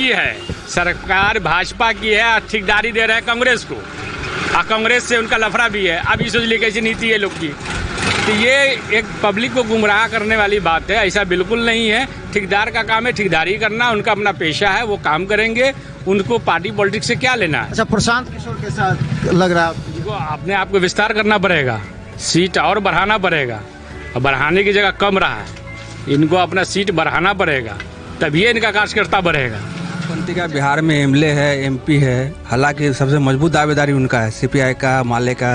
की है, सरकार भाजपा की है, ठेकेदारी दे रहे हैं कांग्रेस को, और कांग्रेस से उनका लफड़ा भी है। अब ये सोच ली कैसी नीति है लोग की, तो ये एक पब्लिक को गुमराह करने वाली बात है। ऐसा बिल्कुल नहीं है। ठेकेदार का काम है ठेकेदारी करना, उनका अपना पेशा है, वो काम करेंगे, उनको पार्टी पॉलिटिक्स से क्या लेना है। अच्छा, प्रशांत किशोर के साथ लग रहा है इनको अपने आप को विस्तार करना पड़ेगा, सीट और बढ़ाना पड़ेगा, और बढ़ाने की जगह कम रहा है, इनको अपना सीट बढ़ाना पड़ेगा, तभी इनका कार्यकर्ता बढ़ेगा। पंथी का बिहार में एमएलए है, एमपी है, हालांकि सबसे मजबूत दावेदारी उनका है, सीपीआई का, माले का,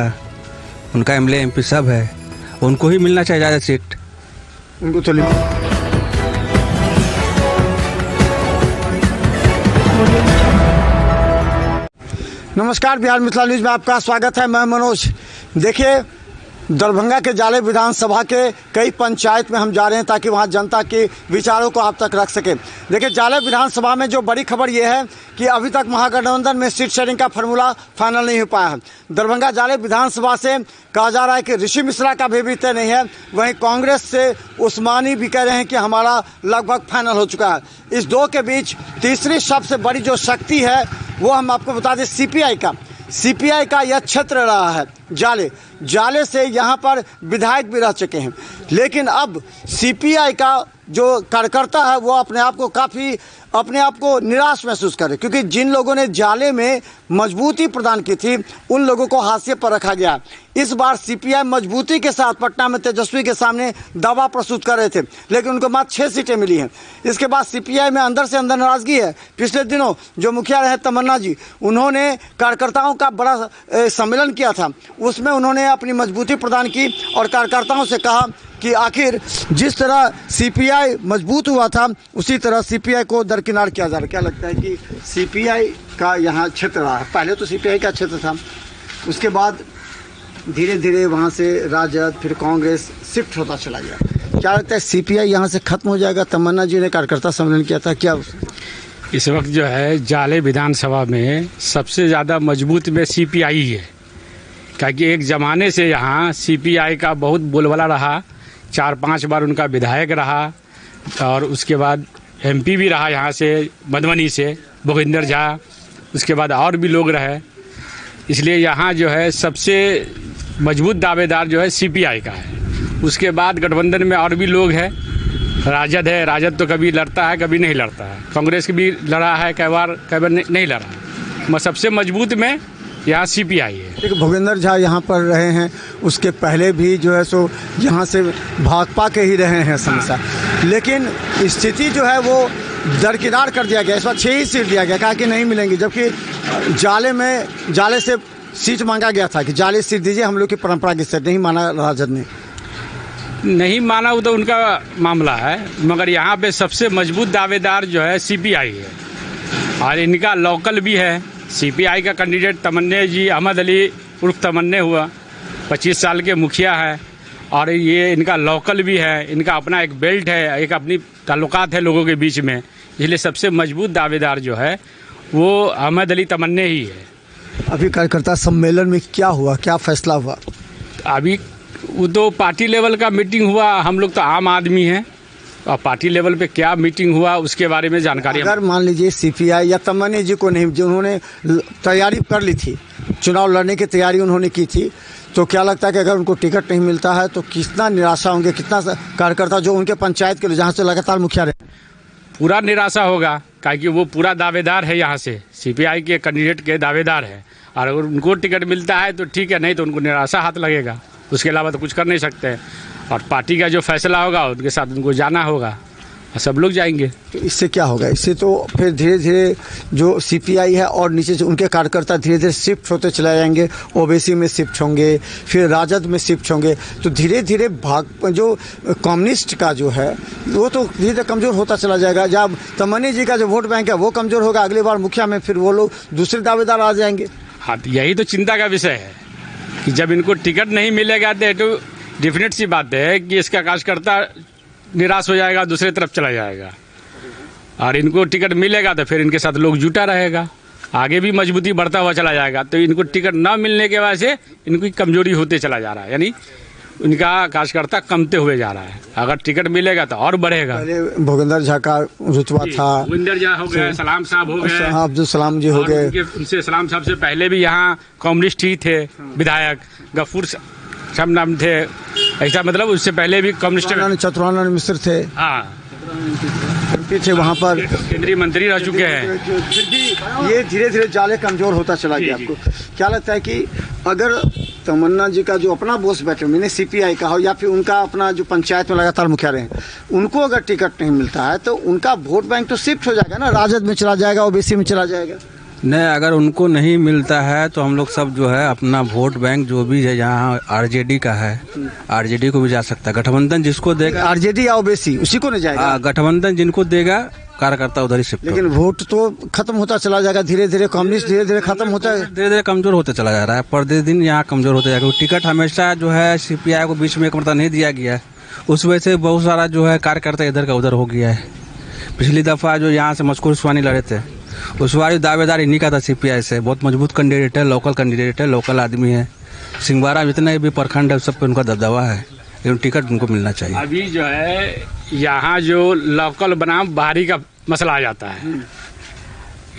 उनका एमएलए एमपी सब है, उनको ही मिलना चाहिए ज़्यादा सीट उनको। चलिए, नमस्कार, बिहार मिथिला न्यूज में आपका स्वागत है। मैं मनोज। देखिए, दरभंगा के जाले विधानसभा के कई पंचायत में हम जा रहे हैं ताकि वहां जनता के विचारों को आप तक रख सके। देखिए, जाले विधानसभा में जो बड़ी खबर यह है कि अभी तक महागठबंधन में सीट शेयरिंग का फार्मूला फाइनल नहीं हो पाया है। दरभंगा जाले विधानसभा से कहा जा रहा है कि ऋषि मिश्रा का भी तय नहीं है, वहीं कांग्रेस से उस्मानी भी कह रहे हैं कि हमारा लगभग फाइनल हो चुका है। इस दो के बीच तीसरी सबसे बड़ी जो शक्ति है वो हम आपको बता दें, सीपीआई का यह क्षेत्र रहा है। जाले से यहाँ पर विधायक भी रह चुके हैं, लेकिन अब सीपीआई का जो कार्यकर्ता है वो अपने आप को निराश महसूस करे, क्योंकि जिन लोगों ने जाले में मजबूती प्रदान की थी उन लोगों को हाशिए पर रखा गया। इस बार सीपीआई मजबूती के साथ पटना में तेजस्वी के सामने दावा प्रस्तुत कर रहे थे, लेकिन उनको मात्र 6 सीटें मिली हैं। इसके बाद सीपीआई में अंदर से अंदर नाराजगी है। पिछले दिनों जो मुखिया रहे तमन्ना जी, उन्होंने कार्यकर्ताओं का बड़ा सम्मेलन किया था, उसमें उन्होंने अपनी मजबूती प्रदान की और कार्यकर्ताओं से कहा कि आखिर जिस तरह सीपीआई मजबूत हुआ था उसी तरह सीपीआई को दरकिनार किया जा रहा है। क्या लगता है कि सीपीआई का यहाँ क्षेत्र रहा है? पहले तो सीपीआई का क्षेत्र था, उसके बाद धीरे धीरे वहाँ से राजद फिर कांग्रेस शिफ्ट होता चला गया। क्या लगता है सीपीआई यहाँ से खत्म हो जाएगा? तमन्ना जी ने कार्यकर्ता सम्मेलन किया था, क्या इस वक्त जो है जाले विधानसभा में सबसे ज़्यादा मजबूत में सीपीआई है, क्योंकि एक ज़माने से यहाँ सीपीआई का बहुत बोलबाला रहा, 4-5 बार उनका विधायक रहा, और उसके बाद एमपी भी रहा यहाँ से मधुबनी से भूपेंद्र झा, उसके बाद और भी लोग रहे। इसलिए यहाँ जो है सबसे मजबूत दावेदार जो है सीपीआई का है। उसके बाद गठबंधन में और भी लोग हैं, राजद है, राजद तो कभी लड़ता है कभी नहीं लड़ता है, कांग्रेस भी लड़ा है कई बार नहीं लड़ा है। सबसे मजबूत में यहाँ सीपीआई है। भूपेंद्र झा यहाँ पर रहे हैं, उसके पहले भी जो है सो यहाँ से भाकपा के ही रहे हैं हमेशा, लेकिन स्थिति जो है वो दरकिनार कर दिया गया। इस बार 6 ही सीट दिया गया, कहा कि नहीं मिलेंगी, जबकि जाले से सीट मांगा गया था कि जाले सीट दीजिए, हम लोग की परंपरा की सीट नहीं माना, राजद ने नहीं माना, वो तो उनका मामला है, मगर यहाँ पे सबसे मजबूत दावेदार जो है सीपीआई है, और इनका लोकल भी है। सीपीआई का कैंडिडेट तमन्ने जी, अहमद अली उर्फ तमन्ने हुआ, 25 साल के मुखिया है, और ये इनका लोकल भी है, इनका अपना एक बेल्ट है, एक अपनी ताल्लुकात है लोगों के बीच में, इसलिए सबसे मजबूत दावेदार जो है वो अहमद अली तमन्ने ही है। अभी कार्यकर्ता सम्मेलन में क्या हुआ, क्या फैसला हुआ? अभी वो तो पार्टी लेवल का मीटिंग हुआ, हम लोग तो आम आदमी हैं, और पार्टी लेवल पे क्या मीटिंग हुआ उसके बारे में जानकारी। अगर मान लीजिए सीपीआई या तमन्ना जी को नहीं, जो उन्होंने तैयारी कर ली थी, चुनाव लड़ने की तैयारी उन्होंने की थी, तो क्या लगता है कि अगर उनको टिकट नहीं मिलता है तो कितना निराशा होंगे, कितना कार्यकर्ता जो उनके पंचायत के लिए जहाँ से लगातार मुखिया रहे? पूरा निराशा होगा, क्योंकि वो पूरा दावेदार है, यहाँ से सीपीआई के कैंडिडेट के दावेदार है, और अगर उनको टिकट मिलता है तो ठीक है, नहीं तो उनको निराशा हाथ लगेगा, उसके अलावा तो कुछ कर नहीं सकते। और पार्टी का जो फैसला होगा उनके साथ उनको जाना होगा, और सब लोग जाएंगे। तो इससे क्या होगा? इससे तो फिर धीरे धीरे जो सीपीआई है और नीचे से उनके कार्यकर्ता धीरे धीरे शिफ्ट होते चले जाएंगे, ओबीसी में शिफ्ट होंगे, फिर राजद में शिफ्ट होंगे, तो धीरे धीरे जो कम्युनिस्ट का जो है वो तो धीरे धीरे कमज़ोर होता चला जाएगा। जब तमन्नी जी का जो वोट बैंक है वो कमज़ोर होगा, अगली बार मुखिया में फिर वो लोग दूसरे दावेदार आ जाएंगे। हाँ, यही तो चिंता का विषय है कि जब इनको टिकट नहीं मिलेगा तो डेफिनेट सी बात है कि इसका कार्यकर्ता निराश हो जाएगा, दूसरी तरफ चला जाएगा, और इनको टिकट मिलेगा तो फिर इनके साथ लोग जुटा रहेगा, आगे भी मजबूती बढ़ता हुआ चला जाएगा। तो इनको टिकट न मिलने के वजह से इनकी कमजोरी होते चला जा रहा है, यानी उनका कार्यकर्ता कमते हुए जा रहा है। अगर टिकट मिलेगा तो और बढ़ेगा। पहले भूपेंद्र झा का रुतबा था, भूपेंद्र झा हो गए, सलाम साहब हो गए, अब्दुल सलाम जी हो और गए। उनसे सलाम साहब से पहले भी यहाँ कम्युनिस्ट ही थे विधायक, गफूर सब नाम थे, ऐसा मतलब उससे पहले भी कम्युनिस्ट चतुरानंद मिश्र थे, हाँ एमपी थे वहाँ पर, केंद्रीय मंत्री रह चुके हैं। फिर भी ये धीरे धीरे जाले कमजोर होता चला गया। आपको क्या लगता है कि अगर तमन्ना जी का जो अपना बोस बैठे मैंने सीपीआई का हो या फिर उनका अपना जो पंचायत में लगातार मुखिया रहे, उनको अगर टिकट नहीं मिलता है तो उनका वोट बैंक तो शिफ्ट हो जाएगा ना, राजद में चला जाएगा, ओबीसी में चला जाएगा। नहीं, अगर उनको नहीं मिलता है तो हम लोग सब जो है अपना वोट बैंक जो भी है यहाँ आरजेडी का है, आरजेडी को भी जा सकता है। गठबंधन जिसको देगा, आरजेडी या ओबीसी उसी को नहीं जाएगा। गठबंधन जिनको देगा कार्यकर्ता उधर ही शिफ्ट। लेकिन वोट तो खत्म होता चला जाएगा धीरे धीरे, कम्युनिस्ट धीरे धीरे खत्म होता है, धीरे धीरे कमजोर होते चला जा रहा है, प्रतिदिन यहाँ कमजोर होते जाएगा। टिकट हमेशा जो है सीपीआई को बीच में एक मरतबा नहीं दिया गया है, उस वजह से बहुत सारा जो है कार्यकर्ता इधर का उधर हो गया है। पिछली दफा जो यहाँ से मशकूर उस्मानी लड़े थे, उस बार दावेदार इन्हीं का था सीपीआई से। बहुत मजबूत कैंडिडेट है, लोकल कैंडिडेट है, लोकल आदमी है। सिंगवारा जितने भी प्रखंड है सब पे उनका दबदबा है, लेकिन टिकट उनको मिलना चाहिए। अभी जो है यहाँ जो लोकल बनाम बाहरी का मसला आ जाता है,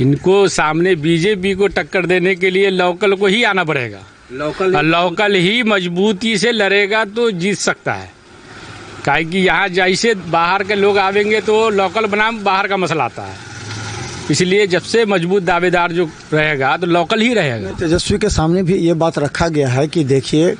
इनको सामने बीजेपी को टक्कर देने के लिए लोकल को ही आना पड़ेगा। लोकल ही मजबूती से लड़ेगा तो जीत सकता है। काहे कि यहाँ जैसे बाहर के लोग आवेंगे तो लोकल बनाम बाहर का मसला आता है, इसलिए जब से मजबूत दावेदार जो रहेगा तो लोकल ही रहेगा। तेजस्वी के सामने भी ये बात रखा गया है कि देखिए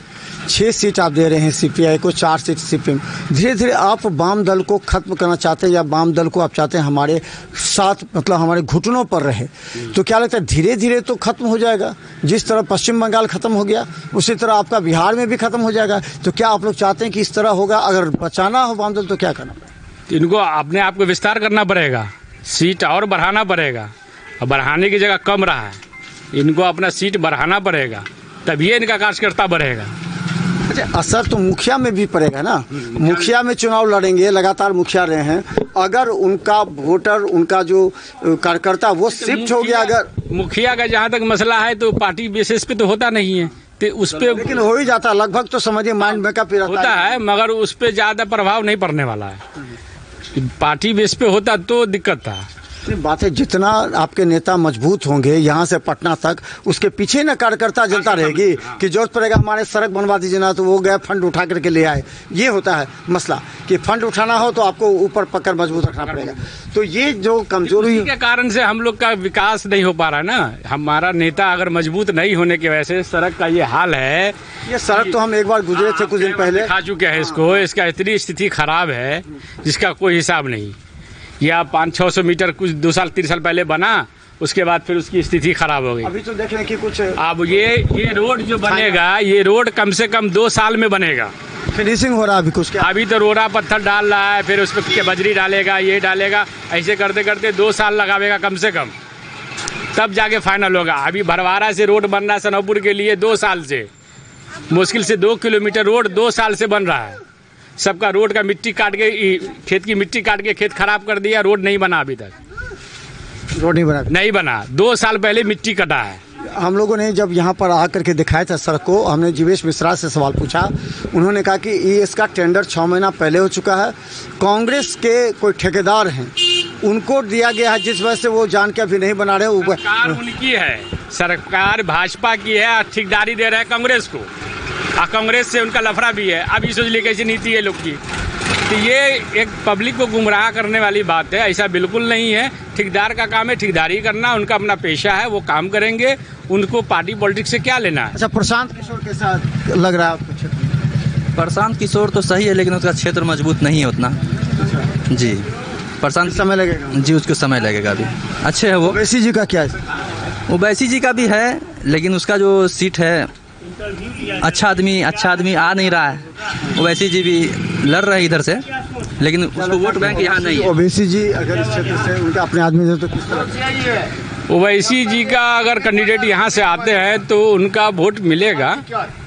6 सीट आप दे रहे हैं सीपीआई को, 4 सीट सीपीएम। धीरे धीरे आप वाम दल को खत्म करना चाहते हैं या वाम दल को आप चाहते हैं हमारे साथ, मतलब हमारे घुटनों पर रहे, तो क्या लगता है धीरे धीरे तो खत्म हो जाएगा? जिस तरह पश्चिम बंगाल खत्म हो गया उसी तरह आपका बिहार में भी खत्म हो जाएगा। तो क्या आप लोग चाहते हैं कि इस तरह होगा? अगर बचाना हो वाम दल तो क्या करना पड़ेगा? इनको अपने आप को विस्तार करना पड़ेगा, सीट और बढ़ाना पड़ेगा। और बढ़ाने की जगह कम रहा है, इनको अपना सीट बढ़ाना पड़ेगा, तभी इनका कार्यकर्ता बढ़ेगा। अच्छा, असर तो मुखिया में भी पड़ेगा ना। मुखिया में चुनाव लड़ेंगे, लगातार मुखिया रहे हैं, अगर उनका वोटर, उनका जो कार्यकर्ता वो शिफ्ट हो गया, अगर मुखिया का जहाँ तक मसला है तो पार्टी बेसिस पे तो होता नहीं है, तो उस पे लेकिन हो ही जाता लगभग, तो समझिए माइंड मेकअप होता है, मगर उस पे ज़्यादा प्रभाव नहीं पड़ने वाला है। पार्टी बेस पे होता तो दिक्कत था। बात है, जितना आपके नेता मजबूत होंगे यहाँ से पटना तक, उसके पीछे ना कार्यकर्ता जनता रहेगी कि जरूरत पड़ेगा हमारे सड़क बनवा दीजिए ना, तो वो गए फंड उठा करके ले आए। ये होता है मसला कि फंड उठाना हो तो आपको ऊपर पकड़ मजबूत रखना पड़ेगा। तो ये जो कमजोरी के कारण से हम लोग का विकास नहीं हो पा रहा है ना। हमारा नेता अगर मजबूत नहीं होने की वजह से सड़क का ये हाल है। ये सड़क तो हम एक बार गुजरे थे कुछ दिन पहले, खा चुके हैं इसको, इसका इतनी स्थिति खराब है जिसका कोई हिसाब नहीं। या 500-600 मीटर कुछ 2 साल 3 साल पहले बना, उसके बाद फिर उसकी स्थिति खराब हो गई। अभी तो देख रहे हैं कि कुछ अब ये रोड जो बनेगा, ये रोड कम से कम 2 साल में बनेगा। फिनिशिंग हो रहा है अभी कुछ क्या? अभी तो रोड़ा पत्थर डाल रहा है, फिर उस पर बजरी डालेगा, ये डालेगा, ऐसे करते करते 2 साल लगावेगा कम से कम, तब जाके फाइनल होगा। अभी भरवारा से रोड बन रहा है सनौपुर के लिए 2 साल से, मुश्किल से 2 किलोमीटर रोड 2 साल से बन रहा है। सबका रोड का मिट्टी काट के, खेत की मिट्टी काट के खेत खराब कर दिया, रोड नहीं बना, अभी तक रोड नहीं बना 2 साल पहले मिट्टी कटा है। हम लोगों ने जब यहाँ पर आकर के दिखाया था सड़क को, हमने जीवेश मिश्रा से सवाल पूछा, उन्होंने कहा कि ये इसका टेंडर 6 महीना पहले हो चुका है, कांग्रेस के कोई ठेकेदार हैं उनको दिया गया है, जिस वजह से वो जान के अभी नहीं बना रहे। सरकार उनकी है, सरकार भाजपा की है, ठेकेदारी दे रहे हैं कांग्रेस को, और कांग्रेस से उनका लफड़ा भी है। अभी सोच ली कैसी नीति है लोग की, तो ये एक पब्लिक को गुमराह करने वाली बात है। ऐसा बिल्कुल नहीं है। ठेकेदार का काम है ठेकेदारी करना, उनका अपना पेशा है, वो काम करेंगे, उनको पार्टी पॉलिटिक्स से क्या लेना है। अच्छा, प्रशांत किशोर के साथ लग रहा है आपको क्षेत्र? प्रशांत किशोर तो सही है, लेकिन उसका क्षेत्र मजबूत नहीं है उतना। जी, प्रशांत समय लगेगा जी, उसको समय लगेगा अभी। अच्छे है वो। ओवैसी जी का क्या है? ओवैसी जी का भी है, लेकिन उसका जो सीट है, अच्छा आदमी आ नहीं रहा है। ओवैसी जी भी लड़ रहे हैं इधर से, लेकिन उसको वोट बैंक यहाँ नहीं है। ओवैसी जी अगर इस क्षेत्र से उनके अपने आदमी दे तो किस तरह? ओवैसी जी का अगर कैंडिडेट यहाँ से आते हैं तो उनका वोट मिलेगा,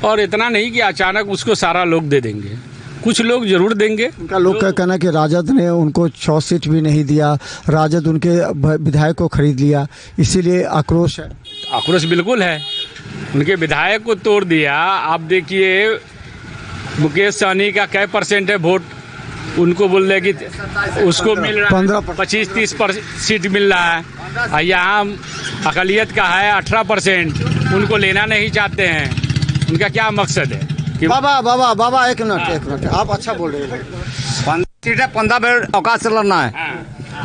और इतना नहीं कि अचानक उसको सारा लोग दे देंगे, कुछ लोग जरूर देंगे। उनका लोग का कहना है कि राजद ने उनको 6 सीट भी नहीं दिया, राजद उनके विधायक को खरीद लिया, इसीलिए आक्रोश है। आक्रोश बिल्कुल है, उनके विधायक को तोड़ दिया। आप देखिए मुकेश सहनी का क्या परसेंट है वोट, उनको बोल रहे कि उसको मिल रहा है 25-30 सीट मिल रहा है, और यहाँ अकलियत का है 18%, उनको लेना नहीं चाहते हैं। उनका क्या मकसद है कि बाबा एक मिनट आप अच्छा बोल रहे हैं। 15 सीट है, 15 मिनट औकात से लड़ना है,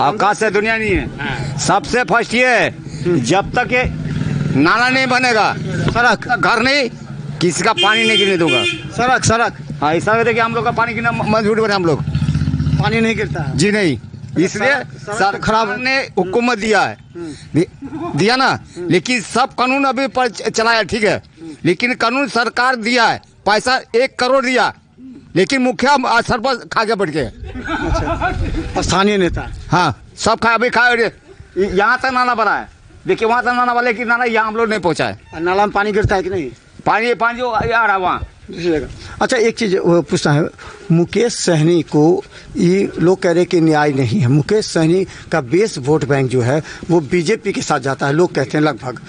औकात से दुनिया नहीं है। सबसे फर्स्ट ये है, जब तक ये नाला नहीं बनेगा, सड़क घर नहीं, किसी का पानी नहीं गिरने दूंगा। सड़क हाँ, ऐसा कहते कि हम लोग का पानी गिरना मजबूर बने, हम लोग पानी नहीं गिरता है जी नहीं, इसलिए सड़क खराब है। ने हुकूमत दिया है, दिया ना, लेकिन सब कानून अभी पर चलाया, ठीक है, लेकिन कानून सरकार दिया है, पैसा 1 करोड़ दिया, लेकिन मुखिया सर पर खा के बैठ गए। स्थानीय नेता हाँ, सब खा, अभी खा, यहाँ तक नाला बना है, देखिए वहाँ तक नाला वाले की नाला यहाँ हम लोग नहीं पहुँचा है। नाला में पानी गिरता है कि नहीं? पानी जो आ रहा वहाँ। अच्छा, एक चीज़ पूछना है, मुकेश सहनी को ये लोग कह रहे हैं कि न्याय नहीं है। मुकेश सहनी का बेस वोट बैंक जो है वो बीजेपी के साथ जाता है, लोग कहते हैं लगभग।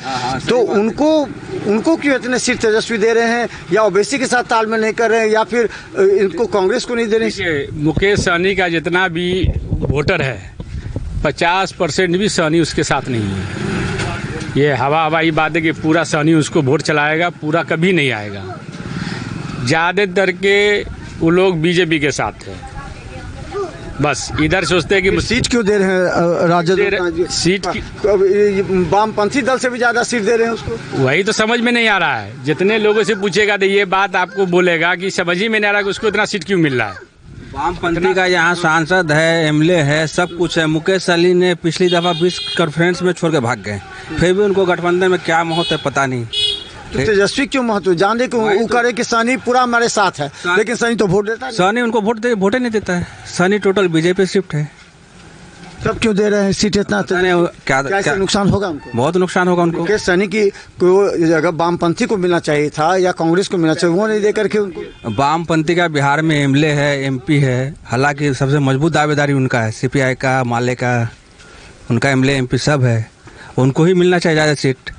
तो उनको क्यों इतने सीट तेजस्वी दे रहे हैं, या ओबीसी के साथ तालमेल नहीं कर रहे हैं, या फिर इनको कांग्रेस को नहीं दे रहे हैं? मुकेश सहनी का जितना भी वोटर है 50% भी सहनी उसके साथ नहीं है। ये हवाई बात है कि पूरा सहनी उसको वोट चलाएगा, पूरा कभी नहीं आएगा। ज़्यादातर के वो लोग बीजेपी के साथ हैं, बस इधर सोचते हैं कि सीट क्यों दे रहे हैं राजद सीट वामपंथी दल से भी ज़्यादा सीट दे रहे हैं उसको? वही तो समझ में नहीं आ रहा है। जितने लोगों से पूछेगा तो ये बात आपको बोलेगा कि समझ ही में नहीं आ रहा कि उसको इतना सीट क्यों मिल रहा है। वामपंथी का यहाँ सांसद है, एमएलए है, सब कुछ है। मुकेश सहनी ने पिछली दफा 20 कॉन्फ्रेंस में छोड़ के भाग गए, फिर भी उनको गठबंधन में क्या महत्व है पता नहीं। तो तेजस्वी क्यों महत्व जाने को वो करे कि सहनी पूरा हमारे साथ है, लेकिन सहनी तो वोट देता है। सहनी उनको वोट नहीं देता है। सहनी टोटल बीजेपी शिफ्ट है। तब क्यों दे रहे हैं सीट इतना? क्या नुकसान होगा उनको? बहुत नुकसान होगा उनको। मुकेश सहनी की को जगह वामपंथी को मिलना चाहिए था या कांग्रेस को मिलना चाहिए, वो नहीं दे करके उनको। वामपंथी का बिहार में एमएलए है, एमपी है, हालांकि सबसे मजबूत दावेदारी उनका है, सीपीआई का, माले का, उनका एमएलए एमपी सब है, उनको ही मिलना चाहिए ज़्यादा सीट।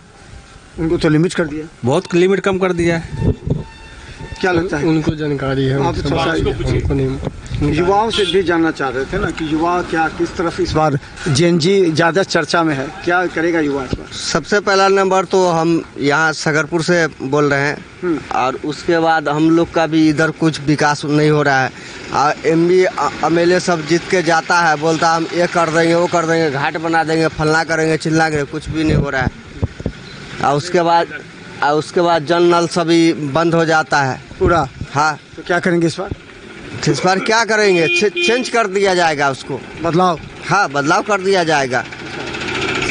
उनको तो लिमिट कर दिया, बहुत लिमिट कम कर दिया है। क्या लगता है? उनको जानकारी है, उनको नहीं। युवाओं से भी जानना चाह रहे थे ना कि युवा क्या किस तरफ इस बार जेएनजी ज़्यादा चर्चा में है, क्या करेगा युवा इस बार? सबसे पहला नंबर तो हम यहाँ सकरपुर से बोल रहे हैं, और उसके बाद हम लोग का भी इधर कुछ विकास नहीं हो रहा है। एमपी एमएलए सब जीत के जाता है, बोलता हम ये कर देंगे, वो कर देंगे, घाट बना देंगे, फलना करेंगे, चिल्ला करेंगे, कुछ भी नहीं हो रहा है। और उसके बाद जल नल सभी बंद हो जाता है पूरा। हाँ, तो क्या करेंगे इस बार? इस बार क्या करेंगे? चेंज कर दिया जाएगा उसको, बदलाव। हाँ, बदलाव कर दिया जाएगा।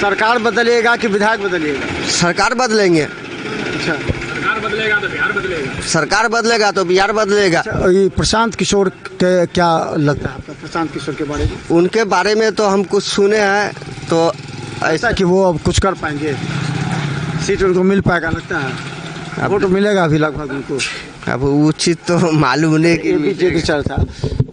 सरकार बदलेगा कि विधायक बदलेगा? सरकार बदलेंगे। अच्छा, सरकार बदलेगा तो बिहार बदलेगा। सरकार बदलेगा तो बिहार बदलेगा। ये प्रशांत किशोर के क्या लगता है आपका, प्रशांत किशोर के बारे में? उनके बारे में तो हम कुछ सुने हैं, तो ऐसा कि वो अब कुछ कर पाएंगे, सीट उनको मिल पाएगा लगता है? वोट मिलेगा अभी लगभग उनको? अब उचित तो मालूम नहीं कि बीजेपी चर्चा।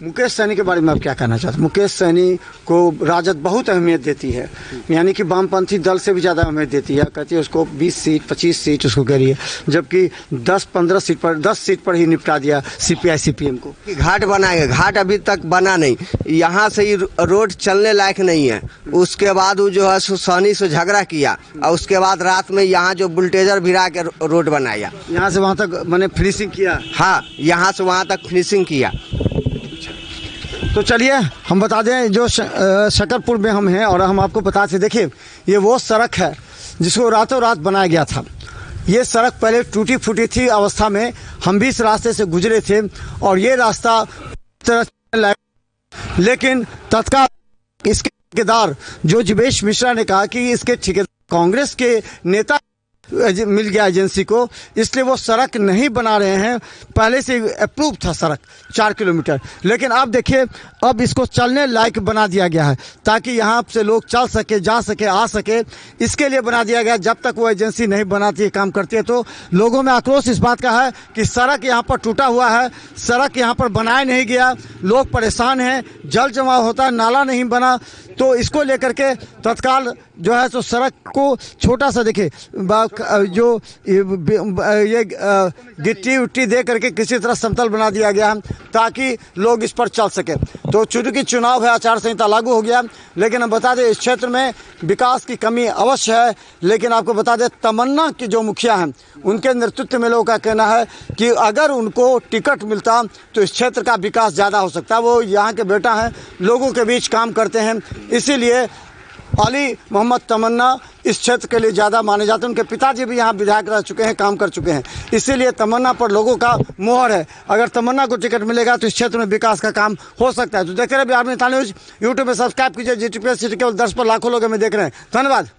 मुकेश सहनी के बारे में आप क्या कहना चाहते हैं? मुकेश सहनी को राजद बहुत अहमियत देती है, यानी कि वामपंथी दल से भी ज़्यादा अहमियत देती है, कहती है उसको 20 सीट 25 सीट उसको कह रही है, जबकि 10-15 सीट पर 10 सीट पर ही निपटा दिया सीपीआई सीपीएम को। घाट बनाएंगे, घाट अभी तक बना नहीं, यहाँ से ही रोड चलने लायक नहीं है। उसके बाद वो जो है सहनी से झगड़ा किया, और उसके बाद रात में यहाँ जो बुलटेजर भिड़ा के रोड बनाया, यहाँ से वहाँ तक मैंने फिनिशिंग किया। हाँ, यहाँ से वहाँ तक फिनिशिंग किया। तो चलिए हम बता दें, जो शकरपुर में हम हैं और हम आपको बताते, देखिए ये वो सड़क है जिसको रातों रात बनाया गया था। ये सड़क पहले टूटी फूटी थी अवस्था में, हम भी इस रास्ते से गुजरे थे और ये रास्ता लेकिन तत्काल इसके ठेकेदार जो जीवेश मिश्रा ने कहा कि इसके ठेकेदार कांग्रेस के नेता मिल गया एजेंसी को, इसलिए वो सड़क नहीं बना रहे हैं। पहले से अप्रूव था सड़क 4 किलोमीटर, लेकिन अब देखिए अब इसको चलने लायक बना दिया गया है ताकि यहाँ से लोग चल सके, जा सके, आ सके, इसके लिए बना दिया गया। जब तक वो एजेंसी नहीं बनाती है, काम करती है, तो लोगों में आक्रोश इस बात का है कि सड़क यहाँ पर टूटा हुआ है, सड़क यहाँ पर बनाया नहीं गया, लोग परेशान हैं, जल जमाव होता है, नाला नहीं बना, तो इसको लेकर के तत्काल जो है सो सड़क को छोटा सा देखिए जो ये गिट्टी उट्टी दे करके किसी तरह समतल बना दिया गया है ताकि लोग इस पर चल सके। तो चूंकि चुनाव है, आचार संहिता लागू हो गया, लेकिन हम बता दें इस क्षेत्र में विकास की कमी अवश्य है। लेकिन आपको बता दें तमन्ना की जो मुखिया हैं उनके नेतृत्व में लोगों का कहना है कि अगर उनको टिकट मिलता तो इस क्षेत्र का विकास ज़्यादा हो सकता है। वो यहाँ के बेटा हैं, लोगों के बीच काम करते हैं, इसीलिए अली मोहम्मद तमन्ना इस क्षेत्र के लिए ज़्यादा माने जाते हैं। उनके पिताजी भी यहाँ विधायक रह चुके हैं, काम कर चुके हैं, इसीलिए तमन्ना पर लोगों का मोहर है। अगर तमन्ना को टिकट मिलेगा तो इस क्षेत्र में विकास का काम हो सकता है। तो देख रहे हैं बिहार में न्यूज़, यूट्यूब में सब्सक्राइब कीजिए, GTPS सिटी केवल 10 पर लाखों लोग हमें देख रहे हैं। धन्यवाद।